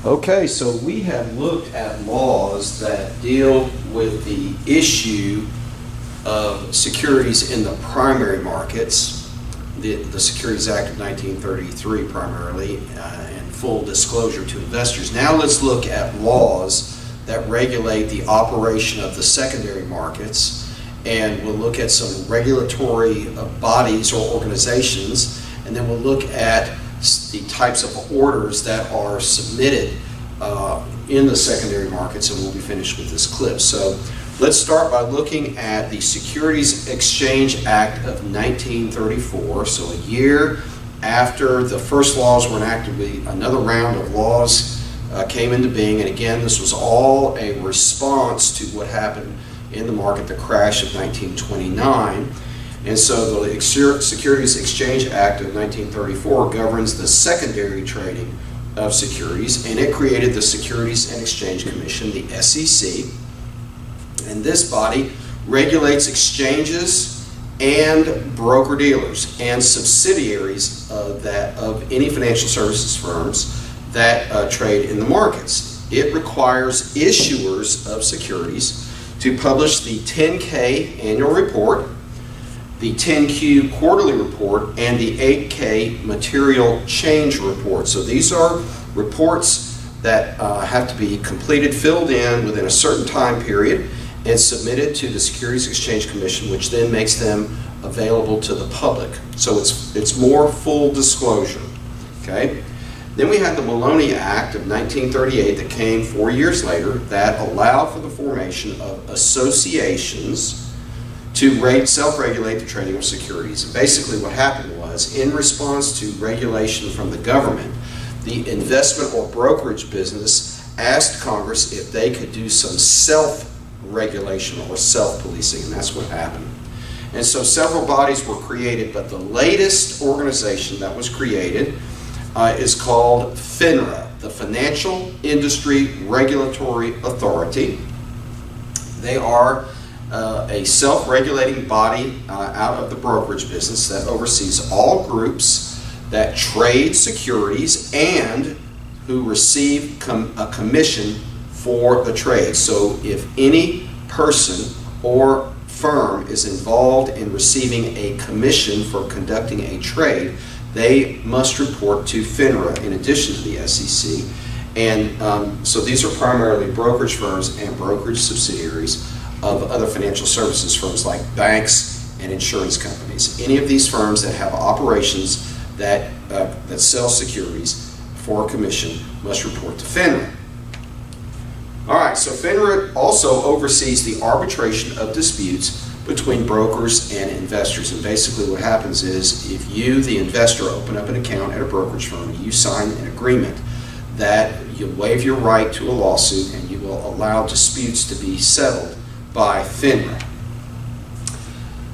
Okay, so we have looked at laws that deal with the issue of securities in the primary markets, the Securities Act of 1933 primarily, and full disclosure to investors. Now let's look at laws that regulate the operation of the secondary markets, and we'll look at some regulatory bodies or organizations, and then we'll look at the types of orders that are submitted in the secondary markets, and we'll be finished with this clip. So let's start by looking at the Securities Exchange Act of 1934. So a year after the first laws were enacted, another round of laws came into being, and again, this was all a response to what happened in the market, the crash of 1929. And so the Securities Exchange Act of 1934 governs the secondary trading of securities, and it created the Securities and Exchange Commission, the SEC. And this body regulates exchanges and broker-dealers and subsidiaries of any financial services firms that trade in the markets. It requires issuers of securities to publish the 10K annual report, the 10Q quarterly report, and the 8K material change report. So these are reports that have to be completed, filled in within a certain time period, and submitted to the Securities Exchange Commission, which then makes them available to the public. So it's more full disclosure. Okay. Then we had the Maloney Act of 1938 that came 4 years later that allowed for the formation of associations to self-regulate the trading of securities. And basically what happened was, in response to regulation from the government, the investment or brokerage business asked Congress if they could do some self-regulation or self-policing, and that's what happened. And so several bodies were created, but the latest organization that was created is called FINRA, the Financial Industry Regulatory Authority. They are a self-regulating body out of the brokerage business that oversees all groups that trade securities and who receive a commission for the trade. So if any person or firm is involved in receiving a commission for conducting a trade, they must report to FINRA in addition to the SEC. And so these are primarily brokerage firms and brokerage subsidiaries of other financial services firms like banks and insurance companies. Any of these firms that have operations that sell securities for a commission must report to FINRA. All right, so FINRA also oversees the arbitration of disputes between brokers and investors. And basically what happens is, if you, the investor, open up an account at a brokerage firm, you sign an agreement that you waive your right to a lawsuit and you will allow disputes to be settled by FINRA.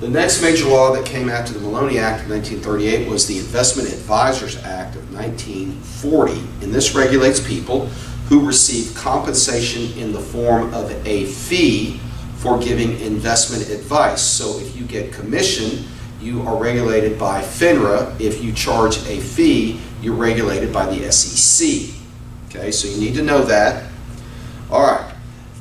The next major law that came after the Maloney Act of 1938 was the Investment Advisors Act of 1940, and this regulates people who receive compensation in the form of a fee for giving investment advice. So if you get commission, you are regulated by FINRA. If you charge a fee, you're regulated by the SEC. Okay, so you need to know that. All right.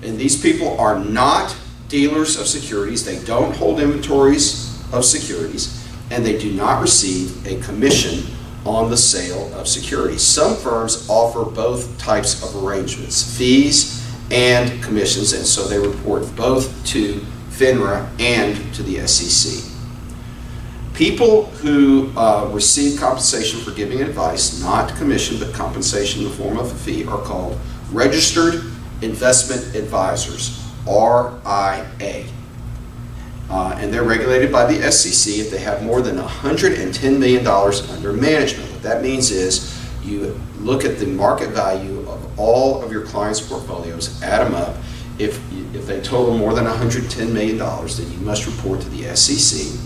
And these people are not dealers of securities. They don't hold inventories of securities, and they do not receive a commission on the sale of securities. Some firms offer both types of arrangements, fees and commissions, and so they report both to FINRA and to the SEC. People who receive compensation for giving advice, not commission, but compensation in the form of a fee, are called registered investment advisors, RIA. And they're regulated by the SEC if they have more than $110 million under management. What that means is you look at the market value of all of your clients' portfolios, add them up. If they total more than $110 million, then you must report to the SEC.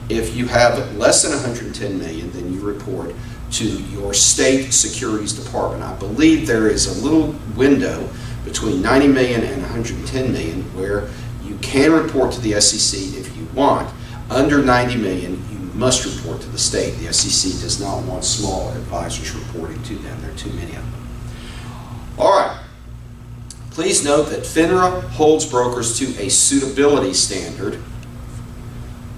If you have less than $110 million, then you report to your state securities department. I believe there is a little window between $90 million and $110 million where you can report to the SEC if you want. Under $90 million, you must report to the state. The SEC does not want small advisors reporting to them. There are too many of them. Please note that FINRA holds brokers to a suitability standard,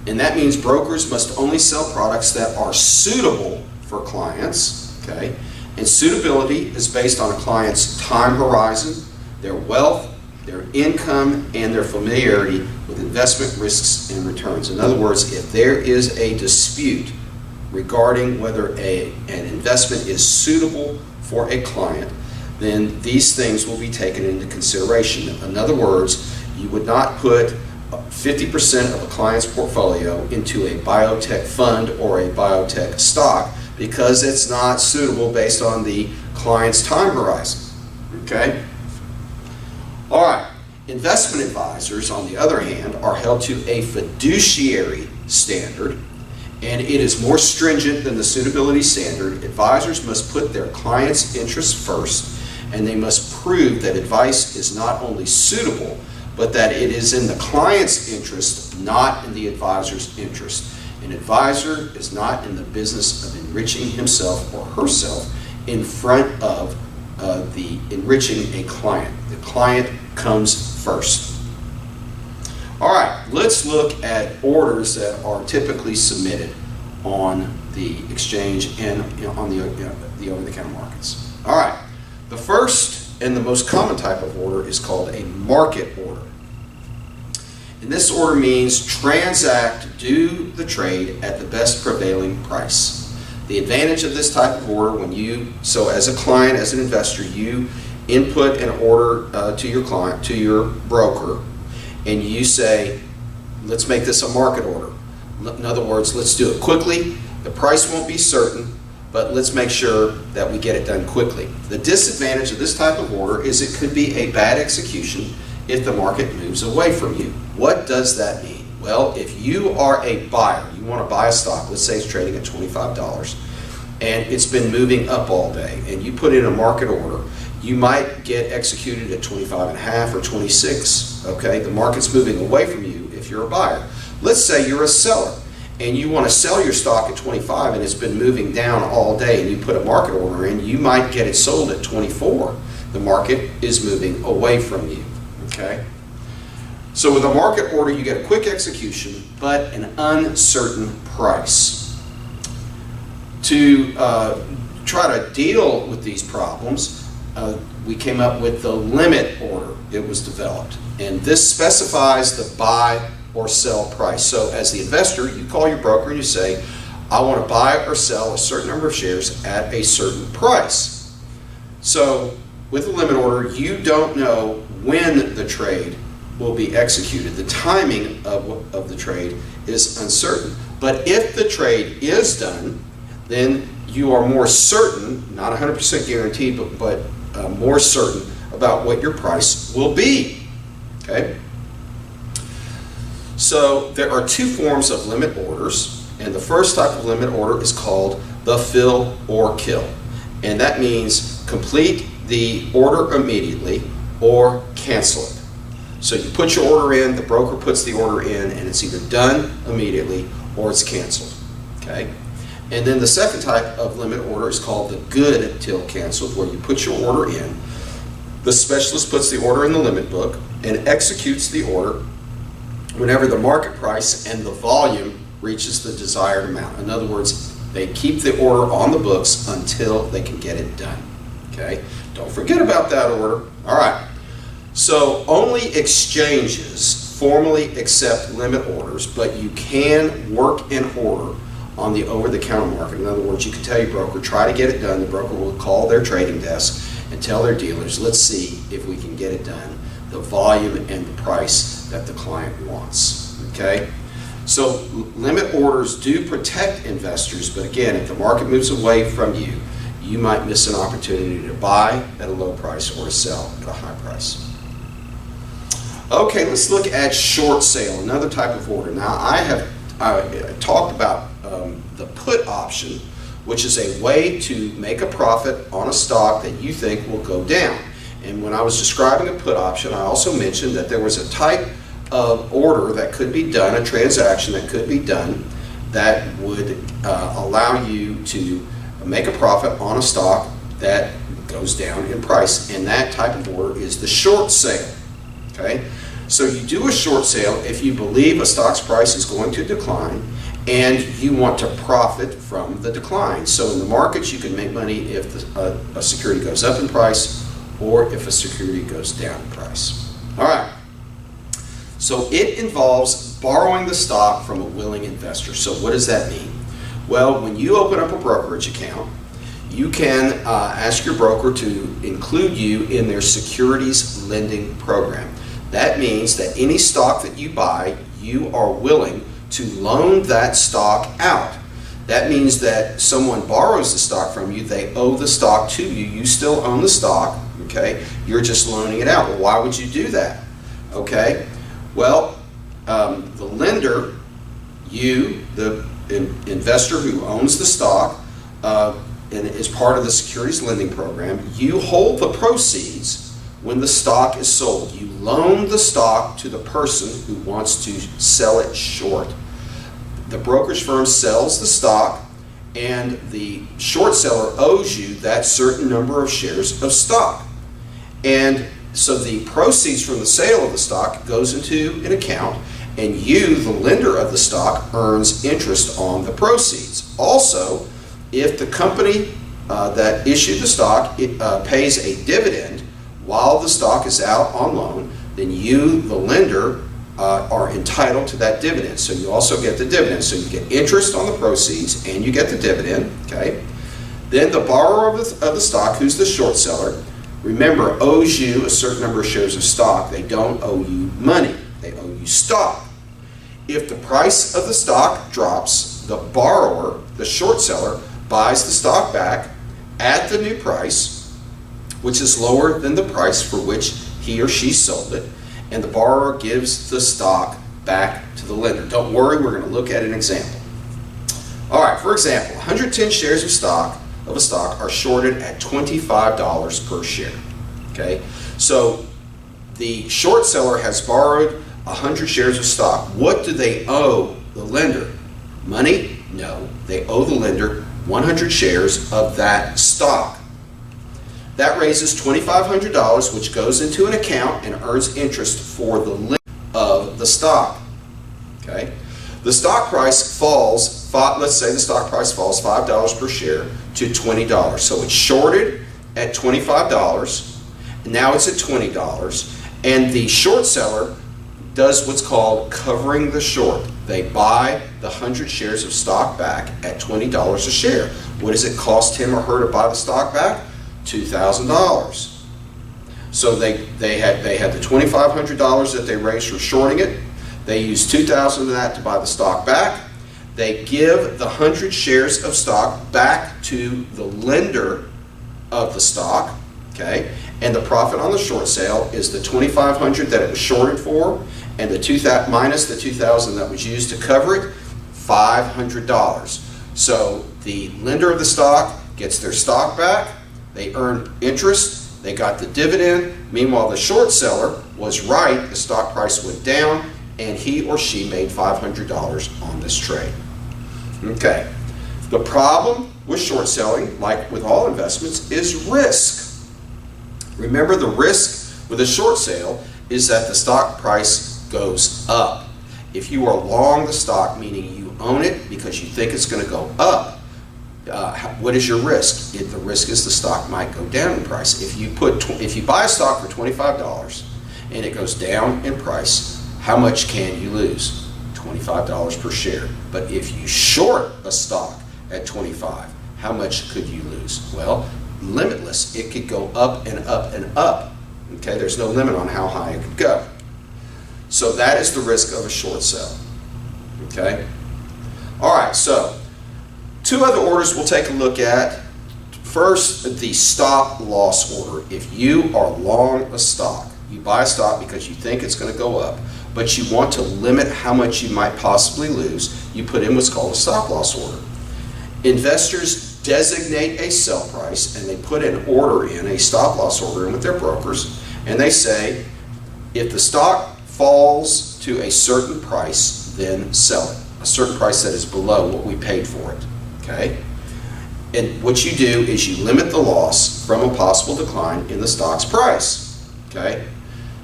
and that means brokers must only sell products that are suitable for clients, okay? And suitability is based on a client's time horizon, their wealth, their income, and their familiarity with investment risks and returns. In other words, if there is a dispute regarding whether an investment is suitable for a client, then these things will be taken into consideration. In other words, you would not put 50% of a client's portfolio into a biotech fund or a biotech stock because it's not suitable based on the client's time horizon. Okay? All right. Investment advisors, on the other hand, are held to a fiduciary standard, and it is more stringent than the suitability standard. Advisors must put their client's interests first, and they must prove that advice is not only suitable, but that it is in the client's interest, not in the advisor's interest. An advisor is not in the business of enriching himself or herself in front of the enriching a client. The client comes first. All right, let's look at orders that are typically submitted on the exchange and on the over-the-counter markets. All right, the first and the most common type of order is called a market order. And this order means transact, do the trade at the best prevailing price. The advantage of this type of order so as a client, as an investor, you input an order to your client, to your broker, and you say, let's make this a market order. In other words, let's do it quickly. The price won't be certain, but let's make sure that we get it done quickly. The disadvantage of this type of order is it could be a bad execution if the market moves away from you. What does that mean? Well, if you are a buyer, you want to buy a stock, let's say it's trading at $25, and it's been moving up all day, and you put in a market order, you might get executed at 25.5 or 26, okay? The market's moving away from you if you're a buyer. Let's say you're a seller, and you want to sell your stock at 25 and it's been moving down all day, and you put a market order in, you might get it sold at 24. The market is moving away from you, okay? So with a market order, you get a quick execution, but an uncertain price. To try to deal with these problems, we came up with the limit order. It was developed, and this specifies the buy or sell price. So as the investor, you call your broker and you say, I want to buy or sell a certain number of shares at a certain price. So with the limit order, you don't know when the trade will be executed. The timing of the trade is uncertain. But if the trade is done, then you are more certain, not 100% guaranteed, but more certain about what your price will be. Okay? So there are two forms of limit orders, and the first type of limit order is called the fill or kill. And that means complete the order immediately or cancel it. So you put your order in, the broker puts the order in, and it's either done immediately or it's canceled. Okay? And then the second type of limit order is called the good till canceled, where you put your order in, the specialist puts the order in the limit book and executes the order whenever the market price and the volume reaches the desired amount. In other words, they keep the order on the books until they can get it done. Okay? Don't forget about that order. All right. So only exchanges formally accept limit orders, but you can work an order on the over-the-counter market. In other words, you can tell your broker, try to get it done. The broker will call their trading desk and tell their dealers, let's see if we can get it done, the volume and the price that the client wants. Okay? So limit orders do protect investors, but again, if the market moves away from you, you might miss an opportunity to buy at a low price or to sell at a high price. Okay, let's look at short sale, another type of order. Now, I talked about the put option, which is a way to make a profit on a stock that you think will go down. And when I was describing a put option, I also mentioned that there was a type of order that could be done, a transaction that could be done, that would allow you to make a profit on a stock that goes down in price. And that type of order is the short sale. Okay? So you do a short sale if you believe a stock's price is going to decline and you want to profit from the decline. So in the markets, you can make money if a security goes up in price or if a security goes down in price. All right. So it involves borrowing the stock from a willing investor. So what does that mean? Well, when you open up a brokerage account, you can ask your broker to include you in their securities lending program. That means that any stock that you buy, you are willing to loan that stock out. That means that someone borrows the stock from you, they owe the stock to you, you still own the stock, okay? You're just loaning it out. Well, why would you do that? Okay? Well, the lender, you, the investor who owns the stock, and is part of the securities lending program, you hold the proceeds when the stock is sold. You loan the stock to the person who wants to sell it short. The brokerage firm sells the stock, and the short seller owes you that certain number of shares of stock. And so the proceeds from the sale of the stock goes into an account, and you, the lender of the stock, earns interest on the proceeds. Also, if the company that issued the stock pays a dividend while the stock is out on loan, then you, the lender, are entitled to that dividend. So you also get the dividend. So you get interest on the proceeds and you get the dividend. Okay. Then the borrower of the stock, who's the short seller, remember, owes you a certain number of shares of stock. They don't owe you money. They owe you stock. If the price of the stock drops, the borrower, the short seller, buys the stock back at the new price, which is lower than the price for which he or she sold it, and the borrower gives the stock back to the lender. Don't worry, we're going to look at an example. All right, for example, 110 shares of a stock are shorted at $25 per share. Okay, so the short seller has borrowed 100 shares of stock. What do they owe the lender? Money? No, they owe the lender 100 shares of that stock. That raises $2,500, which goes into an account and earns interest for the lender of the stock. Okay, the stock price falls. Let's say the stock price falls $5 per share to $20. So it's shorted at $25, and now it's at $20, and the short seller does what's called covering the short. They buy the 100 shares of stock back at $20 a share. What does it cost him or her to buy the stock back? $2,000. So they had the $2,500 that they raised for shorting it. They used $2,000 of that to buy the stock back. They give the 100 shares of stock back to the lender of the stock, okay? And the profit on the short sale is the $2,500 that it was shorted for, and the $2,000 minus the $2,000 that was used to cover it, $500. So the lender of the stock gets their stock back. They earned interest. They got the dividend. Meanwhile, the short seller was right. The stock price went down, and he or she made $500 on this trade. Okay. The problem with short selling, like with all investments, is risk. Remember, the risk with a short sale is that the stock price goes up. If you are long the stock, meaning you own it because you think it's going to go up, what is your risk? The risk is the stock might go down in price. If you buy a stock for $25 and it goes down in price, how much can you lose? $25 per share. But if you short a stock at $25, how much could you lose? Well, limitless. It could go up and up and up. Okay, there's no limit on how high it could go. So that is the risk of a short sell. Okay? All right, so two other orders we'll take a look at. First, the stop loss order. If you are long a stock, you buy a stock because you think it's going to go up, but you want to limit how much you might possibly lose, you put in what's called a stop loss order. Investors designate a sell price and they put an order in, a stop loss order in with their brokers, and they say, if the stock falls to a certain price, then sell it. A certain price that is below what we paid for it. Okay? And what you do is you limit the loss from a possible decline in the stock's price. Okay?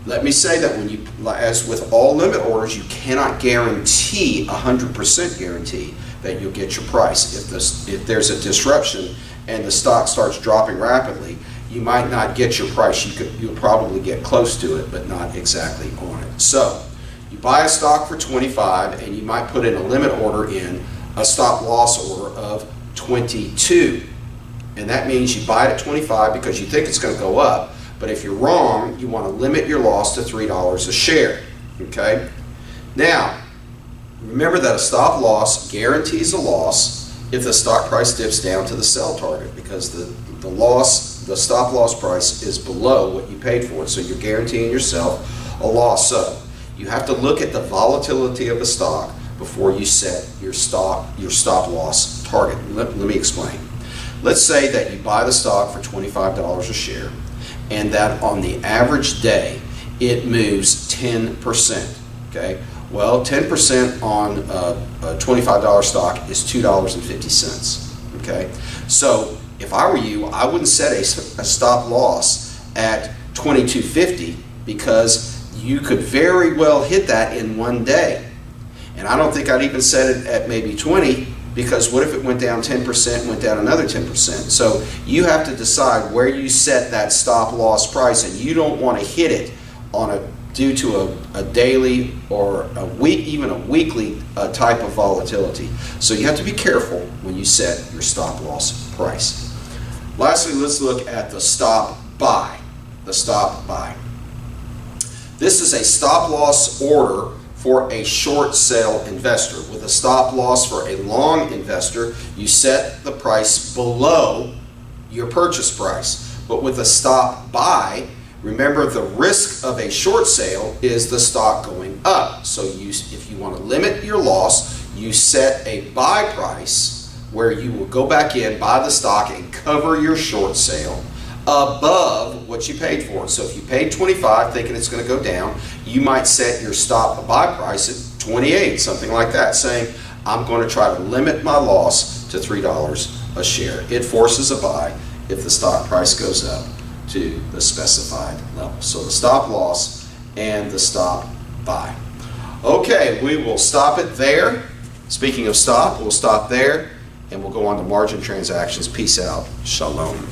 Let me say that when you, as with all limit orders, you cannot guarantee 100% guarantee that you'll get your price. If there's a disruption and the stock starts dropping rapidly, you might not get your price. You'll probably get close to it, but not exactly on it. So you buy a stock for 25, and you might put in a limit order in a stop loss order of 22, and that means you buy it at 25 because you think it's going to go up. But if you're wrong, you want to limit your loss to $3 a share. Okay? Now, remember that a stop loss guarantees a loss if the stock price dips down to the sell target, because the stop loss price is below what you paid for it. So you're guaranteeing yourself a loss. So you have to look at the volatility of the stock before you set your stop loss target. Let me explain. Let's say that you buy the stock for $25 a share, and that on the average day it moves 10%. Okay? Well, 10% on a $25 stock is $2.50. Okay? So if I were you, I wouldn't set a stop loss at $22.50, because you could very well hit that in one day. And I don't think I'd even set it at maybe 20, because what if it went down 10% and went down another 10%? So you have to decide where you set that stop loss price, and you don't want to hit it due to a daily or a week, even a weekly type of volatility. So you have to be careful when you set your stop loss price. Lastly, let's look at the stop buy. The stop buy. This is a stop loss order for a short sale investor. With a stop loss for a long investor, you set the price below your purchase price. But with a stop buy, remember, the risk of a short sale is the stock going up. So if you want to limit your loss, you set a buy price where you will go back in, buy the stock, and cover your short sale above what you paid for it. So if you paid 25 thinking it's going to go down, you might set your stop buy price at 28, something like that, saying, I'm going to try to limit my loss to $3 a share. It forces a buy if the stock price goes up to the specified level. So the stop loss and the stop buy. Okay, we will stop it there. Speaking of stop, we'll stop there, and we'll go on to margin transactions. Peace out. Shalom.